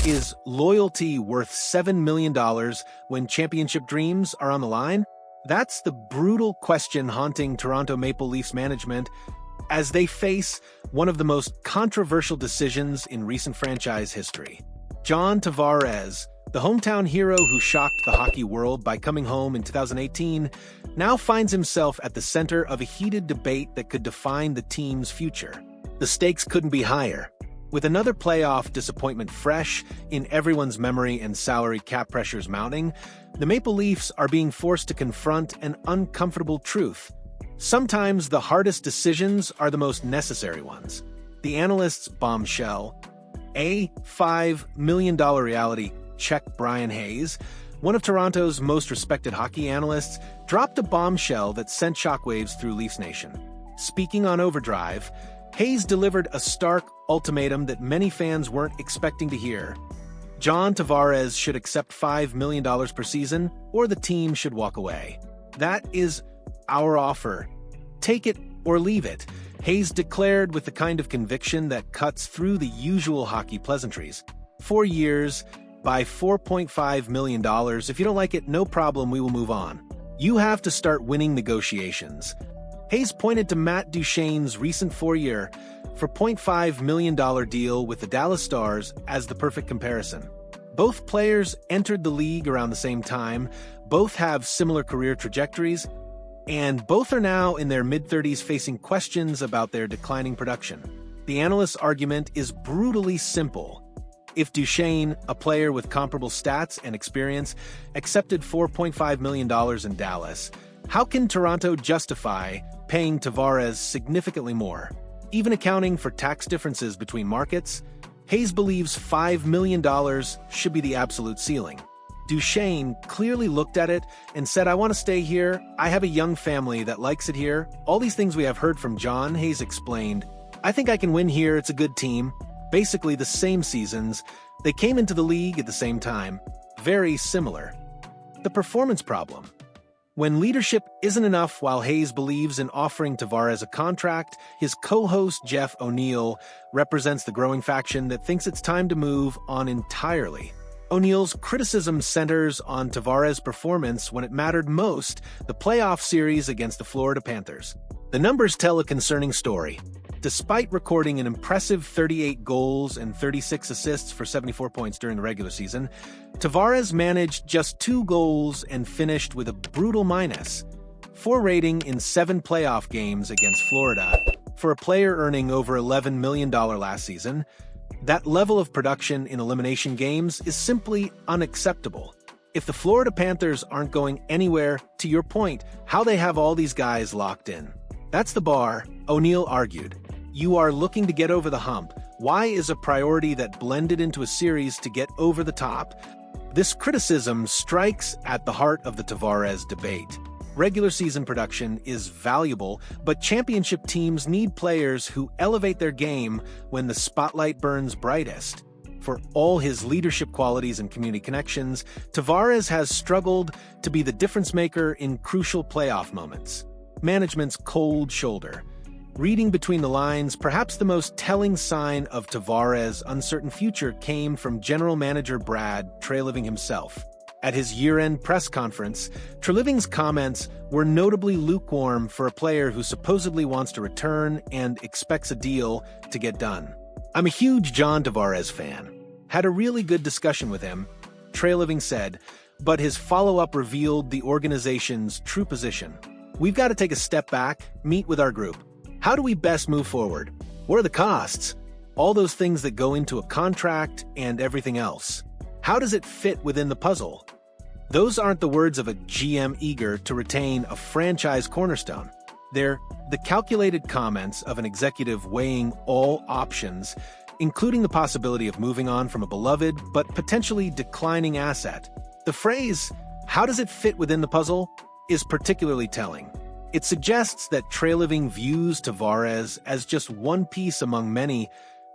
Is loyalty worth $7 million when championship dreams are on the line? That's the brutal question haunting Toronto Maple Leafs management as they face one of the most controversial decisions in recent franchise history. John Tavares, the hometown hero who shocked the hockey world by coming home in 2018, now finds himself at the center of a heated debate that could define the team's future. The stakes couldn't be higher. With another playoff disappointment fresh in everyone's memory and salary cap pressures mounting, the Maple Leafs are being forced to confront an uncomfortable truth. Sometimes the hardest decisions are the most necessary ones. The Analysts bombshell. A $5 million reality check. Brian Hayes, one of Toronto's most respected hockey analysts, dropped a bombshell that sent shockwaves through Leafs Nation. Speaking on Overdrive, Hayes delivered a stark ultimatum that many fans weren't expecting to hear. John Tavares should accept $5 million per season, or the team should walk away. That is our offer. Take it or leave it, Hayes declared with the kind of conviction that cuts through the usual hockey pleasantries. 4 years, by $4.5 million. If you don't like it, no problem, we will move on. You have to start winning negotiations. Hayes pointed to Matt Duchene's recent 4-year, $4.5 million deal with the Dallas Stars as the perfect comparison. Both players entered the league around the same time, both have similar career trajectories, and both are now in their mid-30s facing questions about their declining production. The analyst's argument is brutally simple. If Duchene, a player with comparable stats and experience, accepted $4.5 million in Dallas, how can Toronto justify paying Tavares significantly more? Even accounting for tax differences between markets, Hayes believes $5 million should be the absolute ceiling. Duchene clearly looked at it and said, I want to stay here, I have a young family that likes it here, all these things we have heard from John. Hayes explained, I think I can win here, it's a good team. Basically the same seasons, they came into the league at the same time. Very similar. The performance problem. When leadership isn't enough while Hayes believes in offering Tavares a contract, his co-host Jeff O'Neill represents the growing faction that thinks it's time to move on entirely. O'Neill's criticism centers on Tavares' performance when it mattered most, the playoff series against the Florida Panthers. The numbers tell a concerning story. Despite recording an impressive 38 goals and 36 assists for 74 points during the regular season, Tavares managed just 2 goals and finished with a brutal -4 rating in 7 playoff games against Florida. For a player earning over $11 million last season, that level of production in elimination games is simply unacceptable. If the Florida Panthers aren't going anywhere, to your point, how they have all these guys locked in. That's the bar, O'Neill argued. You are looking to get over the hump. Why is a priority that blended into a series to get over the top? This criticism strikes at the heart of the Tavares debate. Regular season production is valuable, but championship teams need players who elevate their game when the spotlight burns brightest. For all his leadership qualities and community connections, Tavares has struggled to be the difference maker in crucial playoff moments. Management's cold shoulder. Reading between the lines, perhaps the most telling sign of Tavares' uncertain future came from general manager Brad Treliving himself. At his year-end press conference, Treliving's comments were notably lukewarm for a player who supposedly wants to return and expects a deal to get done. I'm a huge John Tavares fan. Had a really good discussion with him, Treliving said, but his follow-up revealed the organization's true position. We've got to take a step back, meet with our group. How do we best move forward? What are the costs? All those things that go into a contract and everything else. How does it fit within the puzzle? Those aren't the words of a GM eager to retain a franchise cornerstone. They're the calculated comments of an executive weighing all options, including the possibility of moving on from a beloved but potentially declining asset. The phrase, how does it fit within the puzzle, is particularly telling. It suggests that Treliving views Tavares as just one piece among many,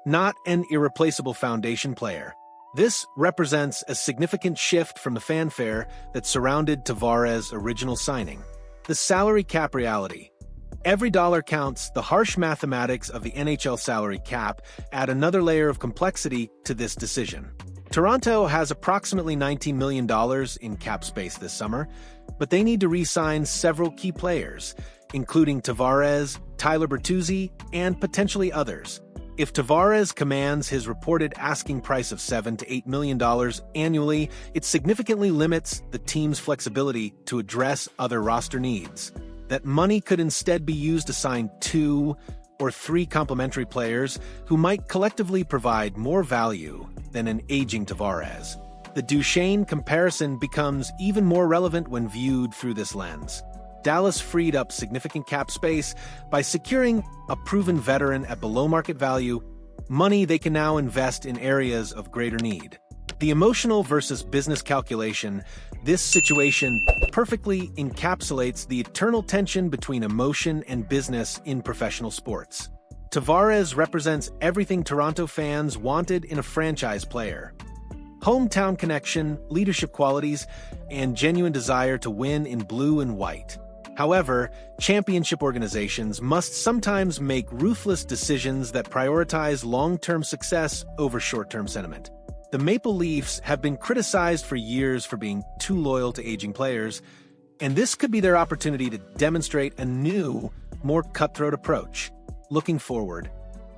not an irreplaceable foundation player. This represents a significant shift from the fanfare that surrounded Tavares' original signing. The salary cap reality. Every dollar counts. The harsh mathematics of the NHL salary cap add another layer of complexity to this decision. Toronto has approximately $19 million in cap space this summer, but they need to re-sign several key players, including Tavares, Tyler Bertuzzi, and potentially others. If Tavares commands his reported asking price of $7 to $8 million annually, it significantly limits the team's flexibility to address other roster needs. That money could instead be used to sign 2 or 3 complementary players who might collectively provide more value than an aging Tavares. The Duchene comparison becomes even more relevant when viewed through this lens. Dallas freed up significant cap space by securing a proven veteran at below-market value, money they can now invest in areas of greater need. The emotional versus business calculation, this situation perfectly encapsulates the eternal tension between emotion and business in professional sports. Tavares represents everything Toronto fans wanted in a franchise player: hometown connection, leadership qualities, and genuine desire to win in blue and white. However, championship organizations must sometimes make ruthless decisions that prioritize long-term success over short-term sentiment. The Maple Leafs have been criticized for years for being too loyal to aging players, and this could be their opportunity to demonstrate a new, more cutthroat approach. Looking forward,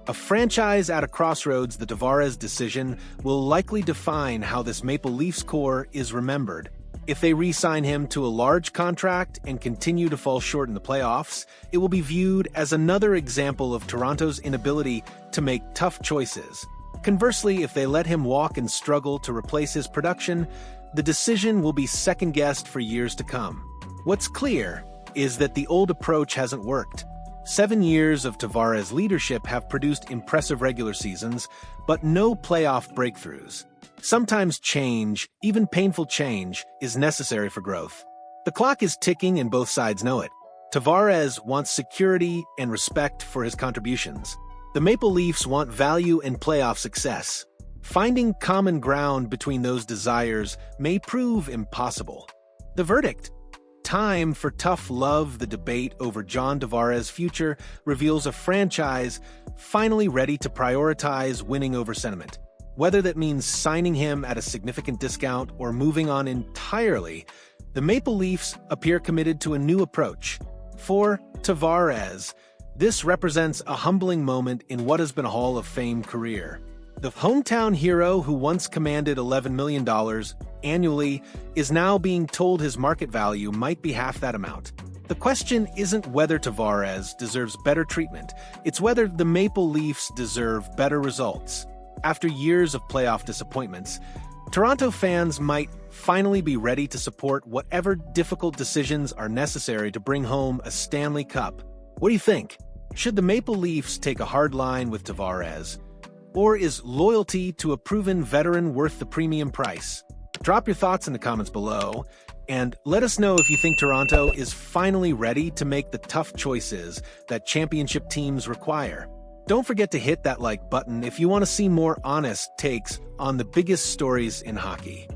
a franchise at a crossroads, the Tavares decision will likely define how this Maple Leafs core is remembered. If they re-sign him to a large contract and continue to fall short in the playoffs, it will be viewed as another example of Toronto's inability to make tough choices. Conversely, if they let him walk and struggle to replace his production, the decision will be second-guessed for years to come. What's clear is that the old approach hasn't worked. 7 years of Tavares' leadership have produced impressive regular seasons, but no playoff breakthroughs. Sometimes change, even painful change, is necessary for growth. The clock is ticking and both sides know it. Tavares wants security and respect for his contributions. The Maple Leafs want value and playoff success. Finding common ground between those desires may prove impossible. The verdict: time for tough love. The debate over John Tavares' future reveals a franchise finally ready to prioritize winning over sentiment. Whether that means signing him at a significant discount or moving on entirely, the Maple Leafs appear committed to a new approach. For Tavares, this represents a humbling moment in what has been a Hall of Fame career. The hometown hero who once commanded $11 million annually is now being told his market value might be half that amount. The question isn't whether Tavares deserves better treatment, it's whether the Maple Leafs deserve better results. After years of playoff disappointments, Toronto fans might finally be ready to support whatever difficult decisions are necessary to bring home a Stanley Cup. What do you think? Should the Maple Leafs take a hard line with Tavares? Or is loyalty to a proven veteran worth the premium price? Drop your thoughts in the comments below, and let us know if you think Toronto is finally ready to make the tough choices that championship teams require. Don't forget to hit that like button if you want to see more honest takes on the biggest stories in hockey.